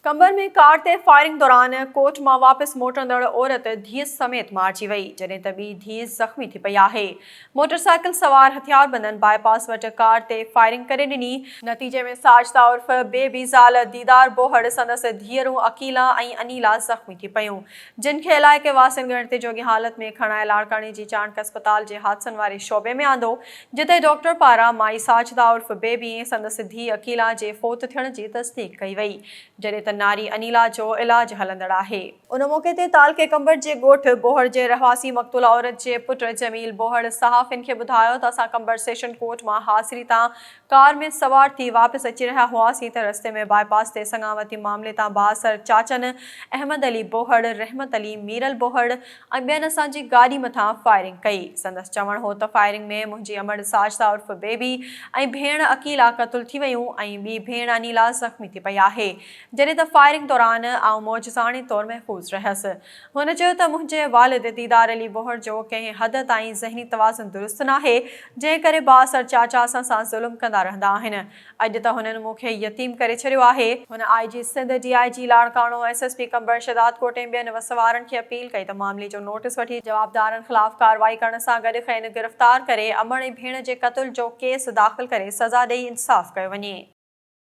कंबर में कार ते फायरिंग दौरान कोर्ट मां वापस मोटंदड़ औरत धीअ समेत मारिजी वई, जॾहिं त ॿी धीअ ज़ख़्मी थी पई आहे। मोटरसाइकिल सवार हथियारबंदनि बाईपास वटि कार ते फायरिंग करे ॾिनी। नतीजे में साजिदा उर्फ बेबी ज़ाल दीदार बोहड़ संदसि धीअरूं अकीला ऐं अनीला ज़ख़्मी थी पयूं, जिन खे इलाइक़े वासियुनि ॻणिती जोगी हालत में खणाए लाड़काणे जी चाणक अस्पताल जे हादसनि वारे शोबे में आंदो, जिते डॉक्टर पारां माई साजिदा उर्फ बेबी ऐं संदसि धीअ अकीला जे फोत थियण जी तस्दीक कई वई, जॾहिं त नारी अनीला जो इलाज हलंदड़ आहे। उन मौके ते तालके कंबर जे ॻोठ बोहड़ जे रहवासी मक़तूला औरत जे पुट जमील बोहड़ सहाफ़िन खे ॿुधायो त असां कंबर सेशन कोर्ट मां हाज़िरी तां कार में सवार थी वापसि अची रहिया हुआसीं त रस्ते में बाईपास ते संगावती मामले तां बासर चाचनि अहमद अली बोहड़, रहमत अली, मीरल बोहड़ ऐं ॿियनि असांजी गाॾी मथां फायरिंग कई। संदसि चवण हो त फायरिंग में मुंहिंजी अमड़ साजिदा उर्फ बेबी ऐं भेण अकीला क़तल थी वयूं ऐं ॿी भेण अनीला ज़ख़्मी थी पई आहे, जॾहिं त फायरिंग दौरान आउं मौजज़ाने तौरु महफ़ूज़ रहियसि। हुन चयो त मुंहिंजे वालिद दीदार अली बोहड़ जो कंहिं हद ताईं ज़हनी तवाज़ुन दुरुस्त नाहे, जंहिं करे बासर चाचा असां सां ज़ुल्म कंदा रहंदा आहिनि। अॼु त हुननि मूंखे यतीम करे छॾियो आहे। हुन IG Sindh, DIG Larkana, SSP कंबर शदात कोट ऐं ॿियनि वसवारनि खे अपील कई त मामले जो नोटिस वठी जवाबदारनि ख़िलाफ़ कार्रवाई करण सां गॾु खेनि गिरफ़्तार करे अमड़ ऐं भेण जे क़त्ल जो केस दाख़िल करे सज़ा ॾेई इंसाफ़ कयो वञे।